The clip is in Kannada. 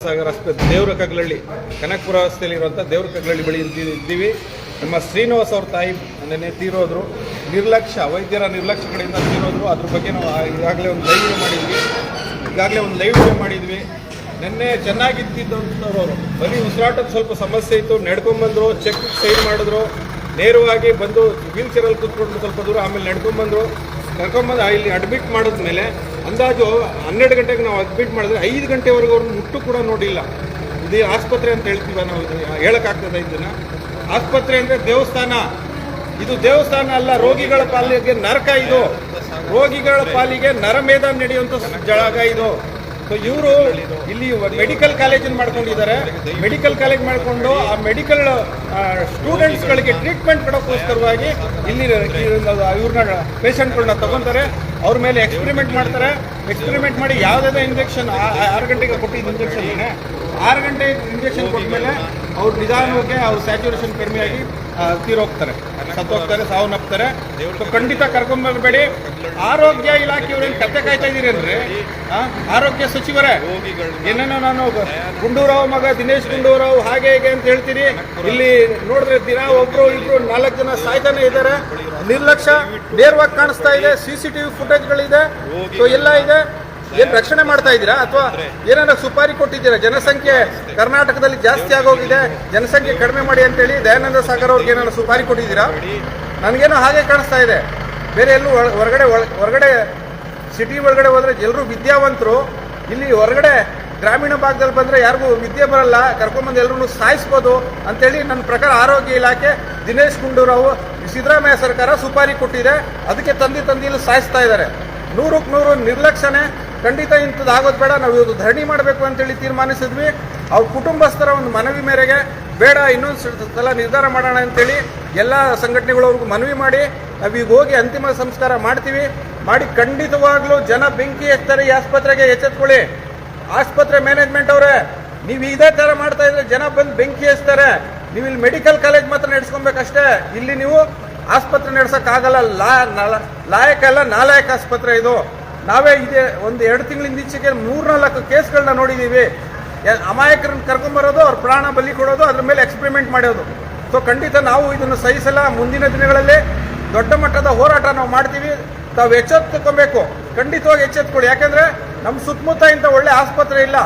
ಸಾಗರ ಆಸ್ಪತ್ರೆ ದೇವರ ಕಗ್ಲಳ್ಳಿ ಕನಕಪುರ ರಸ್ತೆಯಲ್ಲಿರುವಂಥ ದೇವರ ಕಗ್ಲಳ್ಳಿ ಬಳಿ ಇದ್ದೀವಿ. ನಮ್ಮ ಶ್ರೀನಿವಾಸ್ ಅವ್ರ ತಾಯಿ ನೆನ್ನೆ ತೀರೋದ್ರು. ವೈದ್ಯರ ನಿರ್ಲಕ್ಷ್ಯ ಕಡೆಯಿಂದ ತೀರೋದ್ರು. ಅದ್ರ ಬಗ್ಗೆ ನಾವು ಈಗಾಗಲೇ ಒಂದು ಲೈವ್ ವಿಡಿಯೋ ಮಾಡಿದ್ವಿ. ನಿನ್ನೆ ಚೆನ್ನಾಗಿದ್ದಂಥವ್ರು ಬರೀ ಉಸಿರಾಟದ ಸ್ವಲ್ಪ ಸಮಸ್ಯೆ ಇತ್ತು, ನಡ್ಕೊಂಡ್ಬಂದರು, ಚೆಕ್ ಸೈನ್ ಮಾಡಿದ್ರು, ನೇರವಾಗಿ ಬಂದು ವೀಲ್ ಚೇರಲ್ಲಿ ಕೂತ್ಕೊಂಡು ಸ್ವಲ್ಪ ದೂರ ಆಮೇಲೆ ನಡ್ಕೊಂಡ್ಬಂದು ಇಲ್ಲಿ ಅಡ್ಮಿಟ್ ಮಾಡಿದ್ಮೇಲೆ ಅಂದಾಜು 12 ಗಂಟೆಗೆ ನಾವು ಅಡ್ಮಿಟ್ ಮಾಡಿದ್ರೆ 5 ಗಂಟೆವರೆಗೂ ಅವ್ರನ್ನ ಮುಟ್ಟು ಕೂಡ ನೋಡಿಲ್ಲ. ಇದು ಆಸ್ಪತ್ರೆ ಅಂತ ಹೇಳ್ತೀವ ನಾವು, ಹೇಳೋಕ್ಕಾಗ್ತದೆ ಇದನ್ನು? ಆಸ್ಪತ್ರೆ ಅಂದರೆ ದೇವಸ್ಥಾನ, ಇದು ದೇವಸ್ಥಾನ ಅಲ್ಲ. ರೋಗಿಗಳ ಪಾಲಿಗೆ ನರಕ ಇದು. ರೋಗಿಗಳ ಪಾಲಿಗೆ ನರಮೇಧ ನಡೆಯುವಂಥ ಜಾಗ ಇದು. ಸೊ ಇವರು ಇಲ್ಲಿ ಮೆಡಿಕಲ್ ಕಾಲೇಜನ್ನು ಮಾಡ್ಕೊಂಡಿದ್ದಾರೆ. ಮೆಡಿಕಲ್ ಕಾಲೇಜ್ ಮಾಡಿಕೊಂಡು ಆ ಮೆಡಿಕಲ್ ಸ್ಟೂಡೆಂಟ್ಸ್ಗಳಿಗೆ ಟ್ರೀಟ್ಮೆಂಟ್ ಕೊಡೋಕ್ಕೋಸ್ಕರವಾಗಿ ಇಲ್ಲಿ ಇವ್ರನ್ನ ಪೇಷಂಟ್ಗಳನ್ನ ತಗೊತಾರೆ, ಅವ್ರ ಮೇಲೆ ಎಕ್ಸ್ಪೆರಿಮೆಂಟ್ ಮಾಡ್ತಾರೆ. ಎಕ್ಸ್ಪೆರಿಮೆಂಟ್ ಮಾಡಿ ಯಾವುದಾದ್ರೂ ಇಂಜೆಕ್ಷನ್ 6 ಗಂಟೆಗೆ ಕೊಟ್ಟಿದ್ದು ಇಂಜೆಕ್ಷನ್ 6 ಗಂಟೆ ಇಂಜೆಕ್ಷನ್ ಕೊಟ್ಟಮೇಲೆ ಅವ್ರು ನಿಧಾನವಾಗಿ ಅವ್ರ ಸ್ಯಾಚುರೇಷನ್ ಕಡಿಮೆಯಾಗಿ ತೀರೋಗ್ತಾರೆ, ಸತ್ತೋಗ್ತಾರೆ, ಸಾವನ್ನಪ್ತಾರೆ. ಖಂಡಿತ ಕರ್ಕೊಂಬರ್ಬೇಡಿ. ಆರೋಗ್ಯ ಇಲಾಖೆಯವ್ರೇನು ಕತ್ತೆ ಕಾಯ್ತಾ ಇದ್ದೀರಿ ಅಂದ್ರೆ ಆರೋಗ್ಯ ಸಚಿವರೇ ಏನೇನೋ ನಾನು ಗುಂಡೂರಾವ್ ಮಗ ದಿನೇಶ್ ಗುಂಡೂರಾವ್ ಹಾಗೆ ಹೇಗೆ ಅಂತ ಹೇಳ್ತೀರಿ. ಇಲ್ಲಿ ನೋಡಿದ್ರೆ ದಿನ ಒಬ್ರು ಇಬ್ರು 4 ಜನ ಸಾಯ್ತಾನೆ ಇದ್ದಾರೆ. ನಿರ್ಲಕ್ಷ್ಯ ನೇರವಾಗಿ ಕಾಣಿಸ್ತಾ ಇದೆ. CCTV ಫುಟೇಜ್ಗಳಿದೆ. ಸೊ ಎಲ್ಲ ಇದೆ. ಏನ್ ರಕ್ಷಣೆ ಮಾಡ್ತಾ ಇದ್ದೀರಾ ಅಥವಾ ಏನಾರ ಸುಪಾರಿ ಕೊಟ್ಟಿದ್ದೀರಾ? ಜನಸಂಖ್ಯೆ ಕರ್ನಾಟಕದಲ್ಲಿ ಜಾಸ್ತಿ ಆಗೋಗಿದೆ, ಜನಸಂಖ್ಯೆ ಕಡಿಮೆ ಮಾಡಿ ಅಂತೇಳಿ ದಯಾನಂದ ಸಾಗರ್ ಅವ್ರಿಗೆ ಏನಾರ ಸುಪಾರಿ ಕೊಟ್ಟಿದ್ದೀರಾ? ನನಗೇನೋ ಹಾಗೆ ಕಾಣಿಸ್ತಾ ಇದೆ. ಬೇರೆ ಎಲ್ಲೂ ಹೊರಗಡೆ ಸಿಟಿ ಒಳಗಡೆ ಹೋದ್ರೆ ಎಲ್ಲರೂ ವಿದ್ಯಾವಂತರು. ಇಲ್ಲಿ ಹೊರಗಡೆ ಗ್ರಾಮೀಣ ಭಾಗದಲ್ಲಿ ಬಂದರೆ ಯಾರಿಗೂ ವಿದ್ಯೆ ಬರಲ್ಲ, ಕರ್ಕೊಂಡ್ಬಂದು ಎಲ್ಲರೂ ಸಾಯಿಸ್ಬೋದು ಅಂತೇಳಿ ನನ್ನ ಪ್ರಕಾರ ಆರೋಗ್ಯ ಇಲಾಖೆ ದಿನೇಶ್ ಗುಂಡೂರಾವ್ ಸಿದ್ದರಾಮಯ್ಯ ಸರ್ಕಾರ ಸುಪಾರಿ ಕೊಟ್ಟಿದೆ. ಅದಕ್ಕೆ ತಂದಿಲ್ಲಿ ಸಾಯಿಸ್ತಾ ಇದ್ದಾರೆ. 100ಕ್ಕೆ 100 ನಿರ್ಲಕ್ಷ್ಯನೇ. ಖಂಡಿತ ಇಂಥದ್ದು ಆಗೋದು ಬೇಡ. ನಾವು ಇವತ್ತು ಧರಣಿ ಮಾಡಬೇಕು ಅಂತೇಳಿ ತೀರ್ಮಾನಿಸಿದ್ವಿ. ಅವ್ರ ಕುಟುಂಬಸ್ಥರ ಒಂದು ಮನವಿ ಮೇರೆಗೆ ಬೇಡ, ಇನ್ನೊಂದು ಸಲ ನಿರ್ಧಾರ ಮಾಡೋಣ ಅಂತೇಳಿ ಎಲ್ಲ ಸಂಘಟನೆಗಳವ್ರಿಗೂ ಮನವಿ ಮಾಡಿ ನಾವೀಗ ಹೋಗಿ ಅಂತಿಮ ಸಂಸ್ಕಾರ ಮಾಡ್ತೀವಿ. ಮಾಡಿ ಖಂಡಿತವಾಗ್ಲೂ ಜನ ಬೆಂಕಿ ಹಚ್ತಾರೆ ಈ ಆಸ್ಪತ್ರೆಗೆ. ಎಚ್ಚೆತ್ಕೊಳ್ಳಿ ಆಸ್ಪತ್ರೆ ಮ್ಯಾನೇಜ್ಮೆಂಟ್ ಅವರೇ, ನೀವು ಇದೇ ಥರ ಮಾಡ್ತಾ ಇದ್ರೆ ಜನ ಬಂದು ಬೆಂಕಿ ಹಚ್ತಾರೆ. ನೀವು ಇಲ್ಲಿ ಮೆಡಿಕಲ್ ಕಾಲೇಜ್ ಮಾತ್ರ ನಡೆಸ್ಕೊಬೇಕಷ್ಟೇ. ಇಲ್ಲಿ ನೀವು ಆಸ್ಪತ್ರೆ ನಡೆಸೋಕ್ಕಾಗಲ್ಲ. ಲಾಯಕಲ್ಲ, ನಾಲಾಯಕ ಆಸ್ಪತ್ರೆ ಇದು. ನಾವೇ ಇದೆ ಒಂದು 2 ತಿಂಗಳಿಂದ ಈಚೆಗೆ 3-4 ಕೇಸ್ಗಳನ್ನ ನೋಡಿದ್ದೀವಿ. ಅಮಾಯಕರನ್ನ ಕರ್ಕೊಂಬರೋದು, ಅವ್ರ ಪ್ರಾಣ ಬಲಿ ಕೊಡೋದು, ಅದ್ರ ಮೇಲೆ ಎಕ್ಸ್ಪೆರಿಮೆಂಟ್ ಮಾಡೋದು. ಸೊ ಖಂಡಿತ ನಾವು ಇದನ್ನು ಸಹಿಸಲ್ಲ. ಮುಂದಿನ ದಿನಗಳಲ್ಲಿ ದೊಡ್ಡ ಮಟ್ಟದ ಹೋರಾಟ ನಾವು ಮಾಡ್ತೀವಿ. ತಾವು ಎಚ್ಚೆತ್ತುಕೊಬೇಕು, ಖಂಡಿತವಾಗಿ ಎಚ್ಚೆತ್ಕೊಳ್ಳಿ. ಯಾಕಂದ್ರೆ ನಮ್ಮ ಸುತ್ತಮುತ್ತ ಇಂಥ ಒಳ್ಳೆ ಆಸ್ಪತ್ರೆ ಇಲ್ಲ.